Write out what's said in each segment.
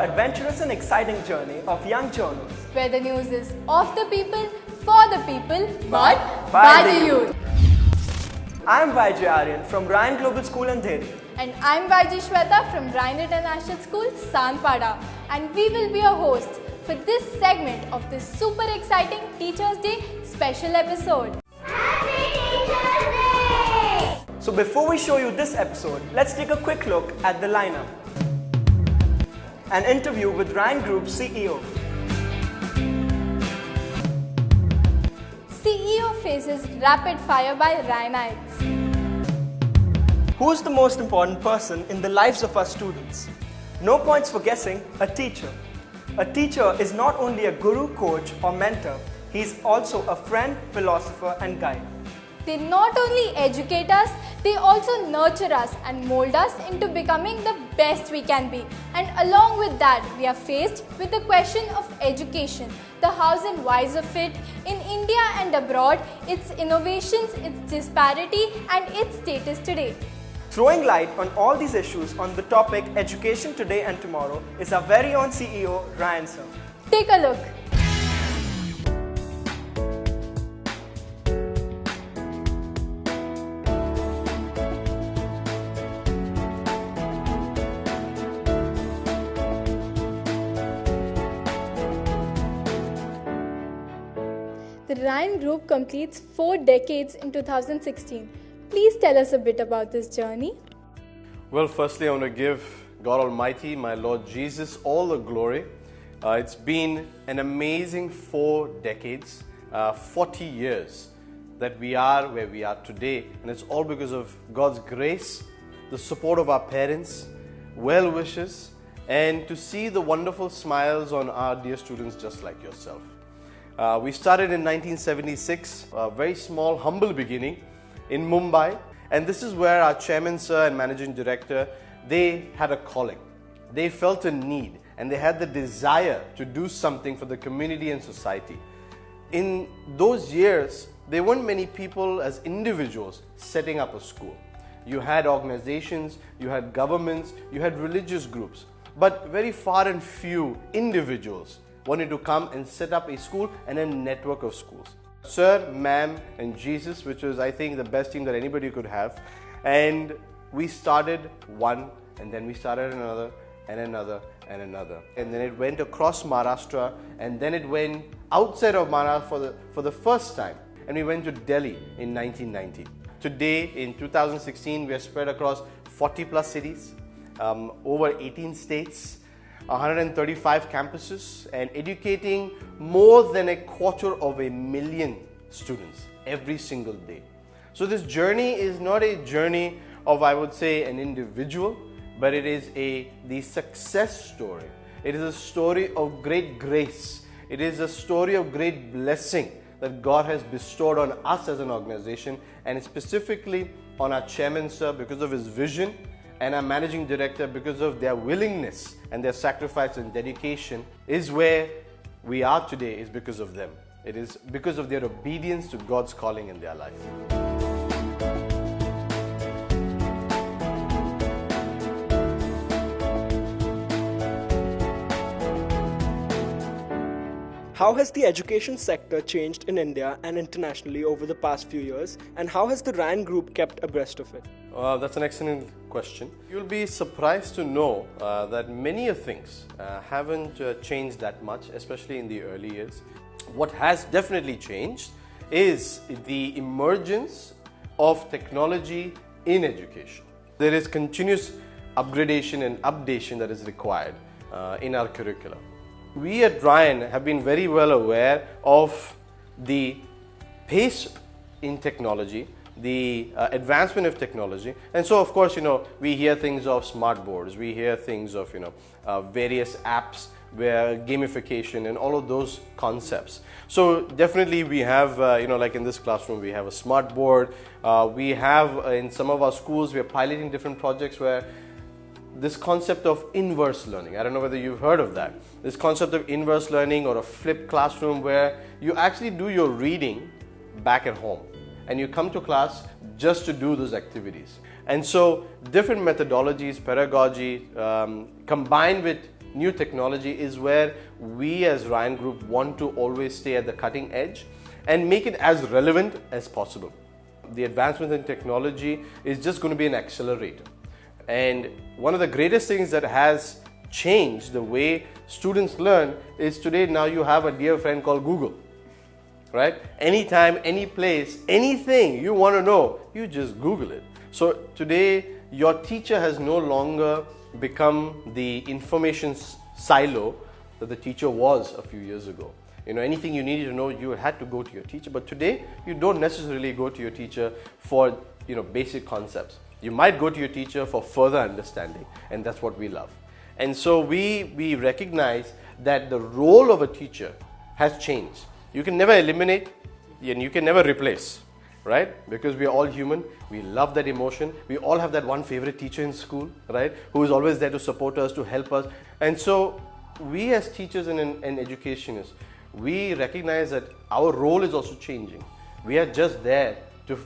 adventurous and exciting journey of young journals. Where the news is of the people, for the people, but by by the the youth. I am YJ Aryan from Ryan Global School Andheri. And I'm YG Shweta from Ryan International School, Sanpada. And we will be your hosts for this segment of this super exciting Teachers' Day special episode. So before we show you this episode, let's take a quick look at the lineup. An interview with Ryan Group CEO. CEO faces rapid fire by Ryanites. Who is the most important person in the lives of our students? No points for guessing, a teacher. A teacher is not only a guru, coach or mentor, he is also a friend, philosopher and guide. They not only educate us, they also nurture us and mold us into becoming the best we can be. And along with that, we are faced with the question of education, the hows and whys of it in India and abroad, its innovations, its disparity and its status today. Throwing light on all these issues on the topic Education Today and Tomorrow is our very own CEO, Ryan sir. Take a look. The Ryan Group completes 4 decades in 2016. Please tell us a bit about this journey. Well, firstly, I want to give God Almighty, my Lord Jesus, all the glory. It's been an amazing 4 decades, 40 years that we are where we are today. And it's all because of God's grace, the support of our parents, well wishes, and to see the wonderful smiles on our dear students just like yourself. We started in 1976, a very small, humble beginning in Mumbai, and this is where our chairman sir and managing director, they had a calling. They felt a need and they had the desire to do something for the community and society. In those years, there weren't many people as individuals setting up a school. You had organizations, you had governments, you had religious groups, but very far and few individuals wanted to come and set up a school and a network of schools. Sir, ma'am, and Jesus, which was, I think, the best team that anybody could have. And we started one, and then we started another, and another, and another. And then it went across Maharashtra, and then it went outside of Maharashtra for the first time. And we went to Delhi in 1990. Today, in 2016, we are spread across 40 plus cities, over 18 states, 135 campuses, and educating more than 250,000 students every single day. So this journey is not a journey of, I would say, an individual, but it is the success story. It is a story of great grace. It is a story of great blessing that God has bestowed on us as an organization, and specifically on our chairman sir because of his vision, and our managing director because of their willingness and their sacrifice and dedication. Is where we are today is because of them. It is because of their obedience to God's calling in their life. How has the education sector changed in India and internationally over the past few years, and how has the Ryan Group kept abreast of it? That's an excellent question. You'll be surprised to know that many things haven't changed that much, especially in the early years. What has definitely changed is the emergence of technology in education. There is continuous upgradation and updation that is required in our curricula. We at Ryan have been very well aware of the pace in technology, the advancement of technology, and so of course, we hear things of smart boards, we hear things of various apps, where gamification and all of those concepts. So definitely we have like in this classroom we have a smart board. We have in some of our schools we are piloting different projects where this concept of inverse learning. I don't know whether you've heard of that. This concept of inverse learning or a flipped classroom where you actually do your reading back at home and you come to class just to do those activities. And so different methodologies, pedagogy, combined with new technology is where we as Ryan Group want to always stay at the cutting edge and make it as relevant as possible. The advancement in technology is just going to be an accelerator. And one of the greatest things that has changed the way students learn is today now you have a dear friend called Google. Right? Anytime, any place, anything you want to know, you just Google it. So today, your teacher has no longer become the information silo that the teacher was a few years ago. Anything you needed to know, you had to go to your teacher. But today, you don't necessarily go to your teacher for basic concepts. You might go to your teacher for further understanding, and that's what we love. And so we recognize that the role of a teacher has changed. You can never eliminate and you can never replace, right? Because we are all human. We love that emotion. We all have that one favorite teacher in school, right? Who is always there to support us, to help us. And so we as teachers and educationists, we recognize that our role is also changing. We are just there to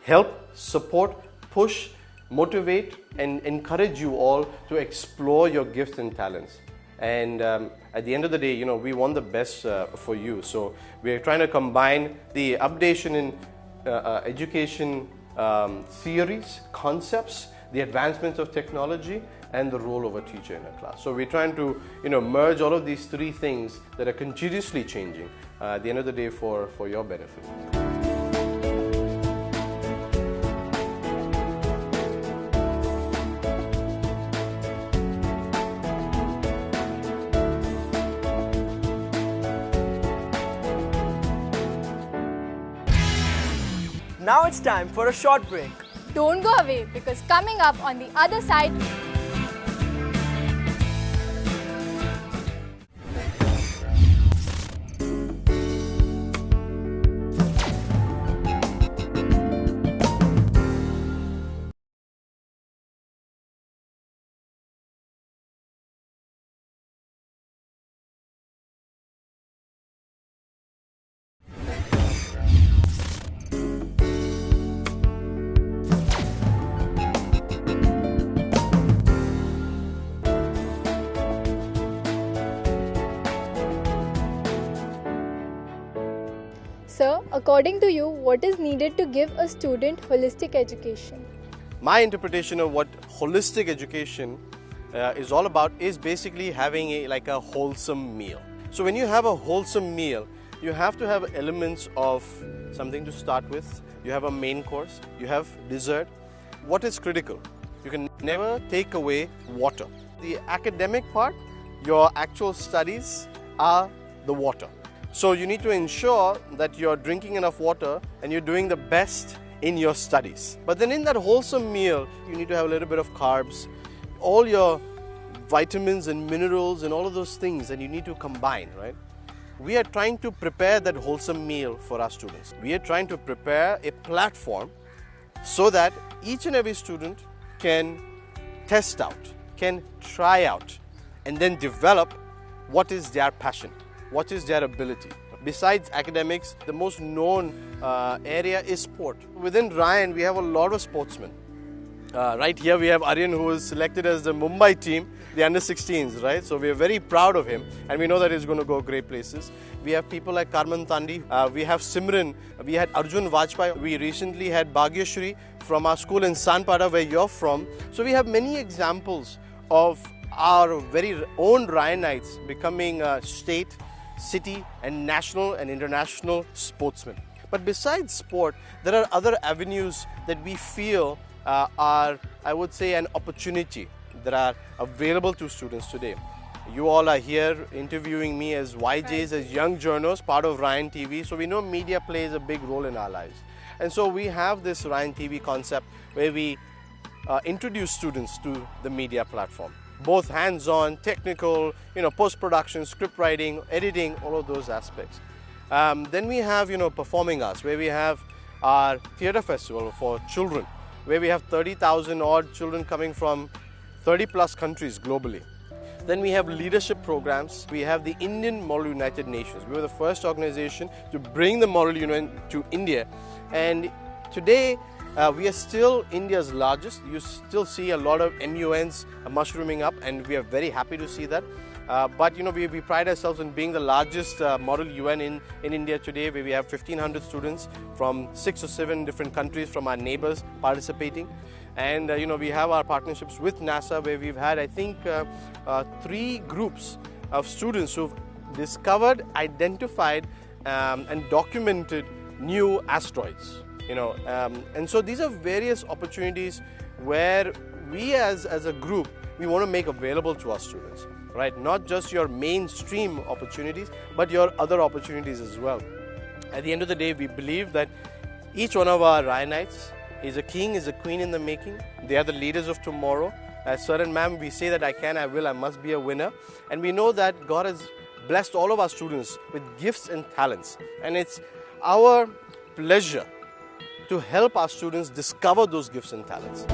help, support, push, motivate and encourage you all to explore your gifts and talents. And at the end of the day, we want the best for you. So we are trying to combine the updation in education theories, concepts, the advancements of technology, and the role of a teacher in a class. So we're trying to merge all of these three things that are continuously changing at the end of the day for your benefit. Now it's time for a short break. Don't go away, because coming up on the other side, sir, according to you, what is needed to give a student holistic education? My interpretation of what holistic education is all about is basically having a wholesome meal. So when you have a wholesome meal, you have to have elements of something to start with. You have a main course, you have dessert. What is critical? You can never take away water. The academic part, your actual studies are the water. So you need to ensure that you're drinking enough water and you're doing the best in your studies. But then in that wholesome meal, you need to have a little bit of carbs, all your vitamins and minerals and all of those things that you need to combine, right? We are trying to prepare that wholesome meal for our students. We are trying to prepare a platform so that each and every student can test out, can try out, and then develop what is their passion, what is their ability. Besides academics, the most known area is sport. Within Ryan, we have a lot of sportsmen. Right here we have Aryan, who was selected as the Mumbai team, the under-16s, right? So we are very proud of him and we know that he's going to go great places. We have people like Carmen Tandi, we have Simran, we had Arjun Vajpayee, we recently had Bhagyashri from our school in Sanpada, where you're from. So we have many examples of our very own Ryanites becoming state, city and national and international sportsmen. But besides sport, there are other avenues that we feel are, I would say, an opportunity that are available to students today. You all are here interviewing me as YJs, as young journalists, part of Ryan TV. So we know media plays a big role in our lives. And so we have this Ryan TV concept where we introduce students to the media platform. Both hands-on, technical, post-production, script writing, editing, all of those aspects. Then we have, performing arts, where we have our theatre festival for children, where we have 30,000 odd children coming from 30 plus countries globally. Then we have leadership programs. We have the Indian Model United Nations. We were the first organization to bring the Model UN to India. And today, we are still India's largest. You still see a lot of MUNs mushrooming up, and we are very happy to see that. But we pride ourselves in being the largest model UN in India today, where we have 1,500 students from 6 or 7 different countries from our neighbors participating. And we have our partnerships with NASA, where we've had, I think, 3 groups of students who've discovered, identified and documented new asteroids. And so these are various opportunities where we as a group, we want to make available to our students, right? Not just your mainstream opportunities, but your other opportunities as well. At the end of the day, we believe that each one of our Ryanites is a king, is a queen in the making. They are the leaders of tomorrow. As Sir and Ma'am, we say that I can, I will, I must be a winner. And we know that God has blessed all of our students with gifts and talents. And it's our pleasure to help our students discover those gifts and talents.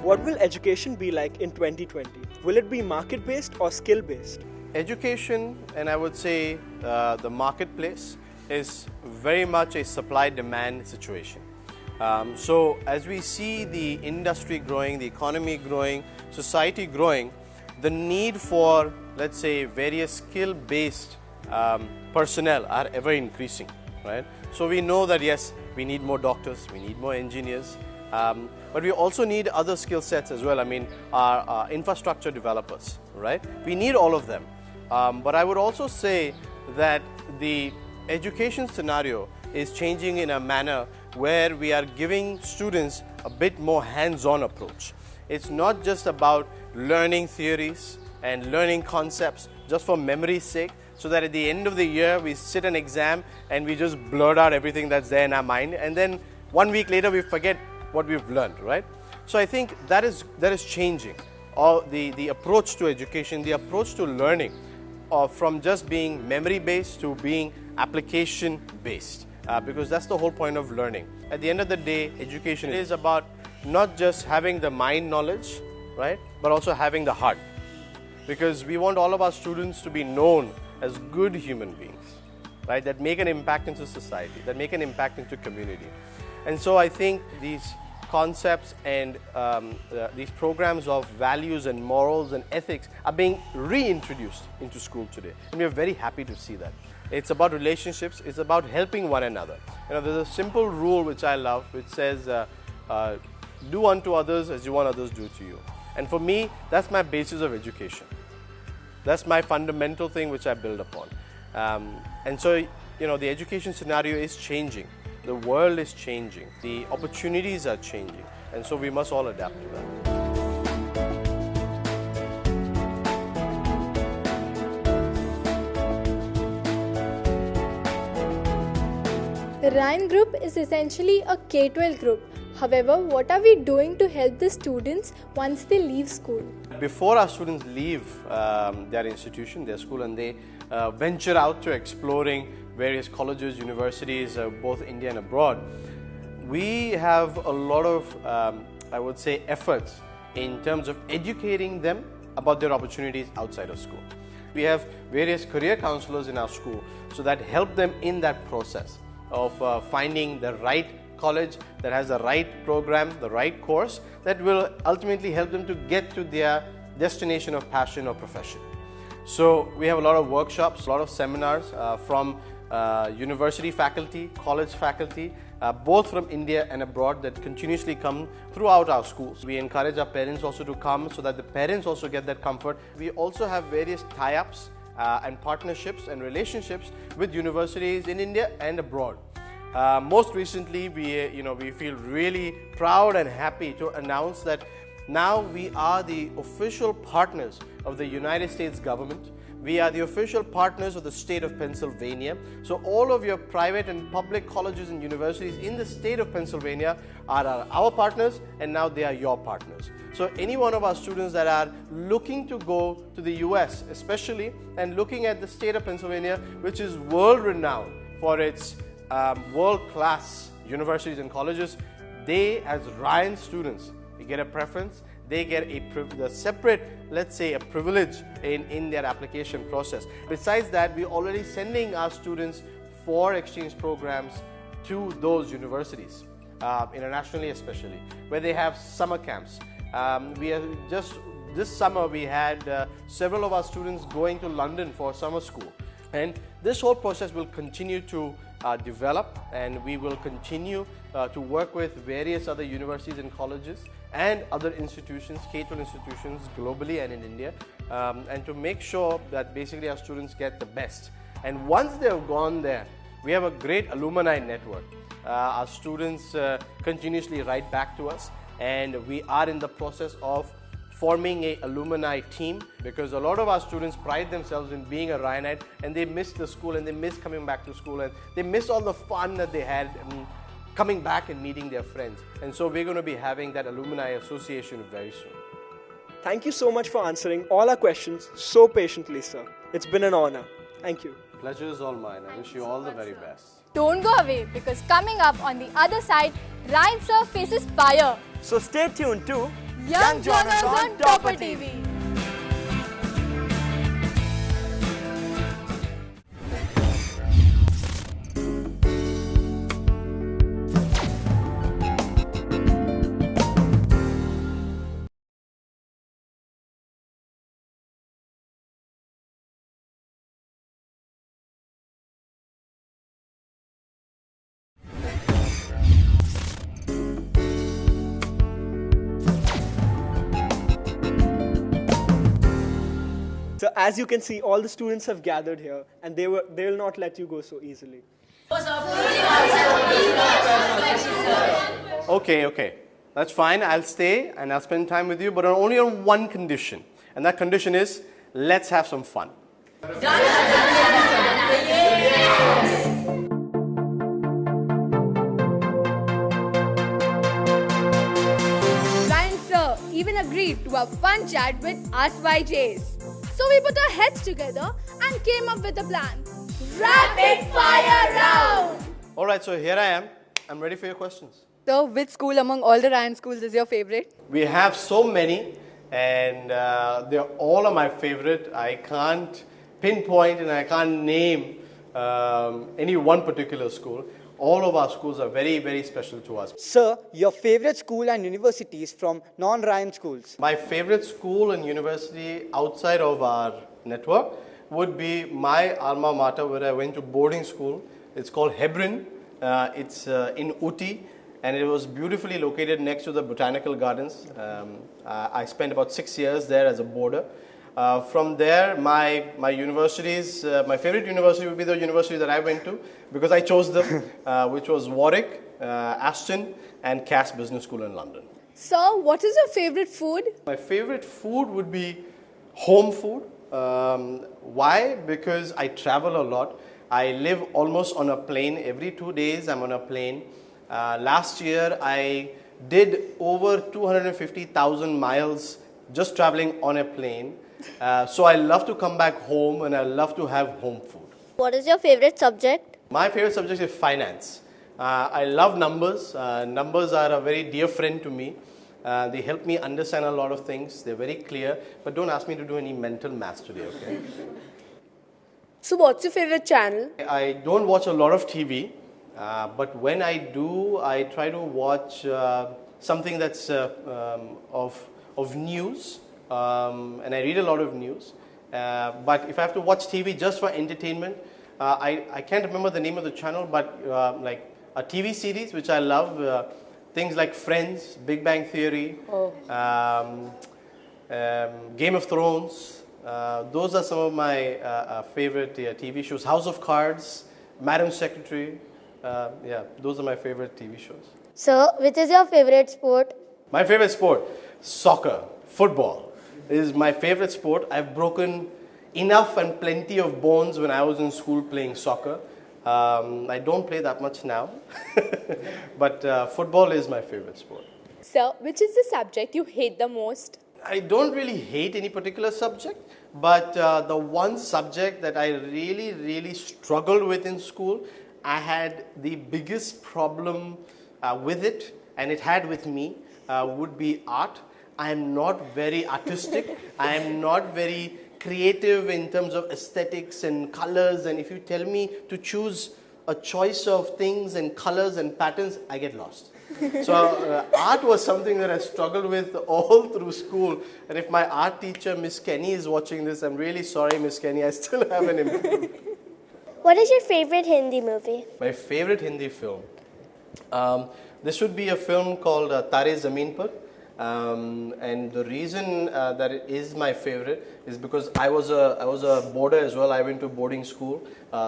What will education be like in 2020? Will it be market-based or skill-based? Education, and I would say the marketplace, is very much a supply-demand situation. So as we see the industry growing, the economy growing, society growing, the need for, let's say, various skill-based personnel are ever increasing, right? So we know that yes, we need more doctors, we need more engineers, but we also need other skill sets as well. I mean, our infrastructure developers, right? We need all of them. But I would also say that the education scenario is changing in a manner where we are giving students a bit more hands-on approach. It's not just about learning theories and learning concepts just for memory's sake, so that at the end of the year we sit an exam and we just blurt out everything that's there in our mind, and then 1 week later we forget what we've learned, right? So I think that is changing. The approach to education, the approach to learning, from just being memory-based to being application-based, because that's the whole point of learning. At the end of the day, education is about not just having the mind knowledge, right, but also having the heart, because we want all of our students to be known as good human beings, right, that make an impact into society, that make an impact into community. And so I think these concepts and these programs of values and morals and ethics are being reintroduced into school today, and we are very happy to see that. It's about relationships, it's about helping one another. There's a simple rule which I love, which says, do unto others as you want others to do to you. And for me, that's my basis of education. That's my fundamental thing which I build upon. And so, the education scenario is changing. The world is changing. The opportunities are changing. And so we must all adapt to that. The Ryan Group is essentially a K-12 group. However, what are we doing to help the students once they leave school? Before our students leave their institution, their school, and they venture out to exploring various colleges, universities, both India and abroad, we have a lot of, I would say, efforts in terms of educating them about their opportunities outside of school. We have various career counselors in our school, so that help them in that process of finding the right college that has the right program, the right course that will ultimately help them to get to their destination of passion or profession. So we have a lot of workshops, a lot of seminars from university faculty, college faculty, both from India and abroad, that continuously come throughout our schools. We encourage our parents also to come, so that the parents also get that comfort. We also have various tie-ups and partnerships and relationships with universities in India and abroad. Most recently, we feel really proud and happy to announce that now we are the official partners of the United States government. We are the official partners of the state of Pennsylvania. So all of your private and public colleges and universities in the state of Pennsylvania are our partners, and now they are your partners. So any one of our students that are looking to go to the US especially, and looking at the state of Pennsylvania, which is world-renowned for its world-class universities and colleges, they, as Ryan students, they get a preference. They get a separate, let's say, a privilege in their application process. Besides that, we're already sending our students for exchange programs to those universities, internationally especially, where they have summer camps. We are just this summer we had several of our students going to London for summer school, and this whole process will continue to develop, and we will continue to work with various other universities and colleges and other institutions, K-12 institutions globally and in India, and to make sure that basically our students get the best. And once they have gone there, we have a great alumni network. Our students continuously write back to us, and we are in the process of forming a alumni team, because a lot of our students pride themselves in being a Ryanite, and they miss the school and they miss coming back to school, and they miss all the fun that they had coming back and meeting their friends. And so we're going to be having that alumni association very soon. Thank you so much for answering all our questions so patiently, sir. It's been an honor. Thank you. Pleasure is all mine. I wish you all the very best. Don't go away, because coming up on the other side, Ryan Sir faces fire. So stay tuned to Young Journals on Topper TV. So as you can see, all the students have gathered here, and they will not let you go so easily. Okay. That's fine. I'll stay and I'll spend time with you, but only on one condition. And that condition is, let's have some fun. Ryan Sir even agreed to a fun chat with us YJs. So we put our heads together and came up with a plan. Rapid Fire Round! Alright, so here I am. I'm ready for your questions. So which school among all the Ryan schools is your favorite? We have so many, and they're all of my favorite. I can't pinpoint and I can't name any one particular school. All of our schools are very, very special to us. Sir, your favorite school and universities from non-Ryan schools? My favorite school and university outside of our network would be my alma mater, where I went to boarding school. It's called Hebron. It's in Ooty, and it was beautifully located next to the Botanical Gardens. I spent about 6 years there as a boarder. From there, my universities, my favorite university would be the university that I went to, because I chose them, which was Warwick, Aston, and Cass Business School in London. Sir, what is your favorite food? My favorite food would be home food. Why? Because I travel a lot. I live almost on a plane. Every 2 days I'm on a plane. Last year I did over 250,000 miles just traveling on a plane. So I love to come back home, and I love to have home food. What is your favorite subject? My favorite subject is finance. I love numbers. Numbers are a very dear friend to me. They help me understand a lot of things. They're very clear, but don't ask me to do any mental maths today, okay? So what's your favorite channel? I don't watch a lot of TV, but when I do, I try to watch something that's of news, and I read a lot of news. But if I have to watch TV just for entertainment, I can't remember the name of the channel, but like a TV series which I love, things like Friends, Big Bang Theory, Game of Thrones. Those are some of my favorite TV shows. House of Cards, Madam Secretary. Yeah, those are my favorite TV shows. So, which is your favorite sport? My favorite sport, soccer, football, is my favorite sport. I've broken enough and plenty of bones when I was in school playing soccer. I don't play that much now, but football is my favorite sport. Sir, which is the subject you hate the most? I don't really hate any particular subject, but the one subject that I really struggled with in school, I had the biggest problem with it, and it had with me, would be art. I am not very artistic. I am not very creative in terms of aesthetics and colors, and if you tell me to choose a choice of things and colors and patterns, I get lost. So art was something that I struggled with all through school. And if my art teacher, Miss Kenny, is watching this, I'm really sorry, Miss Kenny, I still haven't improved. What is your favorite Hindi movie? My favorite Hindi film. This would be a film called Tare Zameen Par. And the reason that it is my favorite is because I was a boarder as well. I went to boarding school,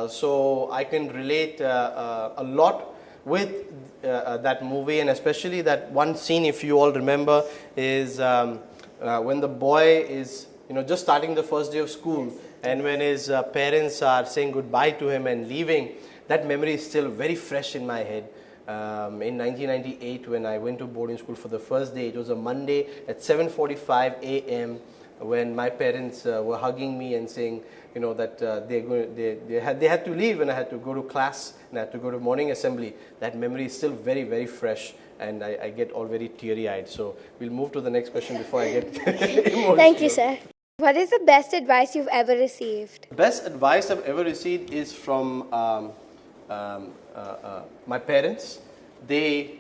so I can relate a lot with that movie, and especially that one scene, if you all remember, is when the boy is just starting the first day of school, and when his parents are saying goodbye to him and leaving. That memory is still very fresh in my head. In 1998, when I went to boarding school for the first day, it was a Monday at 7:45 a.m. when my parents were hugging me and saying, that they had to leave, and I had to go to class and I had to go to morning assembly. That memory is still very, very fresh, and I get all very teary-eyed. So we'll move to the next question before I get emotional. Thank you, sir. What is the best advice you've ever received? Best advice I've ever received is from my parents. They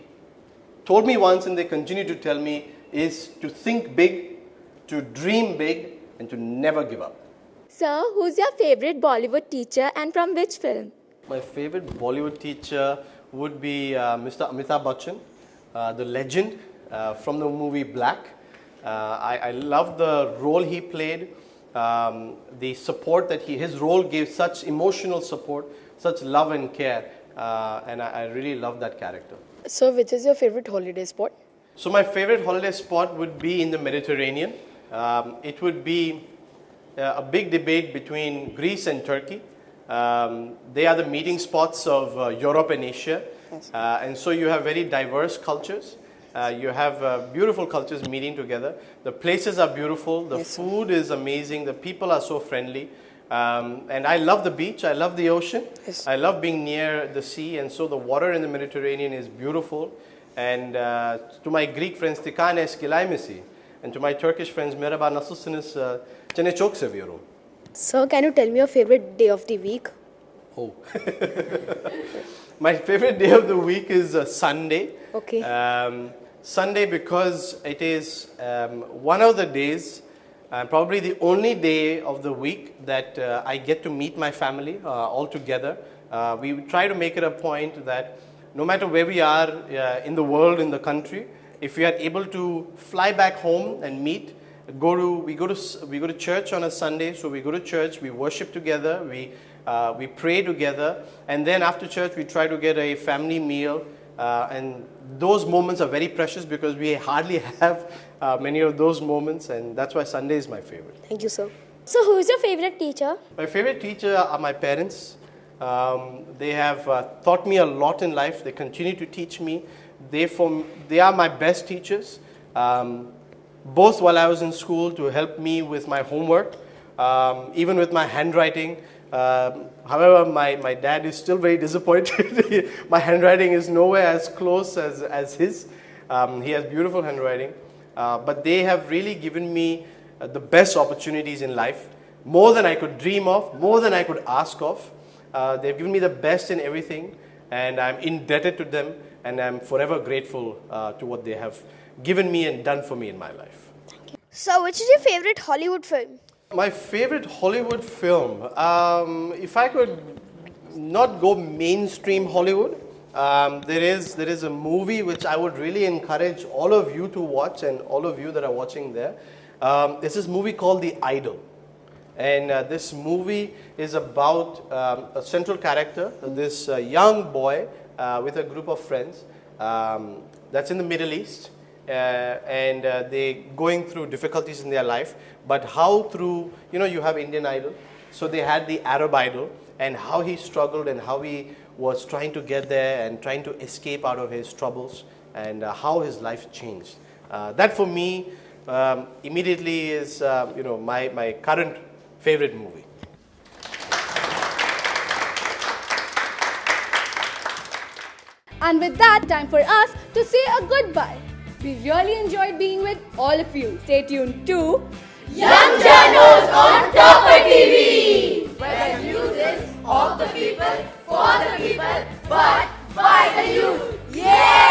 told me once, and they continue to tell me, is to think big, to dream big, and to never give up. Sir, who's your favorite Bollywood teacher and from which film? My favorite Bollywood teacher would be Mr. Amitabh Bachchan, the legend from the movie Black. I love the role he played, the support that his role gave, such emotional support, such love and care, and I really love that character. So, which is your favorite holiday spot? So my favorite holiday spot would be in the Mediterranean. It would be a big debate between Greece and Turkey. They are the meeting spots of Europe and Asia. Yes. And so you have very diverse cultures. You have beautiful cultures meeting together. The places are beautiful. The Yes, sir. food is amazing. The people are so friendly. And I love the beach. I love the ocean. Yes. I love being near the sea. And so the water in the Mediterranean is beautiful. And to my Greek friends, Tikane Skilaimisi. And to my Turkish friends, Merhaba nasılsınız? Seni çok seviyorum. So, can you tell me your favorite day of the week? Oh. My favorite day of the week is Sunday. Okay. Sunday because it is one of the days, probably the only day of the week that I get to meet my family all together. We try to make it a point that no matter where we are in the world, in the country, if we are able to fly back home and meet, we go to church on a Sunday. So we go to church, we worship together, we pray together, and then after church we try to get a family meal. And those moments are very precious because we hardly have many of those moments, and that's why Sunday is my favorite. Thank you, sir. So, who's your favorite teacher? My favorite teacher are my parents. They have taught me a lot in life. They continue to teach me. They are my best teachers, both while I was in school to help me with my homework, even with my handwriting. However, my dad is still very disappointed. My handwriting is nowhere as close as his. He has beautiful handwriting. But they have really given me the best opportunities in life, more than I could dream of, more than I could ask of. They've given me the best in everything, and I'm indebted to them, and I'm forever grateful to what they have given me and done for me in my life. So, which is your favorite Hollywood film? My favorite Hollywood film, if I could not go mainstream Hollywood, there is a movie which I would really encourage all of you to watch, and all of you that are watching there. There's this movie called The Idol. And this movie is about a central character, this young boy with a group of friends that's in the Middle East. And they're going through difficulties in their life, but how through, you have Indian Idol, so they had the Arab Idol, and how he struggled and how he was trying to get there and trying to escape out of his troubles, and how his life changed. That for me immediately is my current favorite movie. And with that, time for us to say a goodbye. We really enjoyed being with all of you. Stay tuned to Young Journos on Topper TV, where the news is of the people for for the people, but by the youth. Yeah!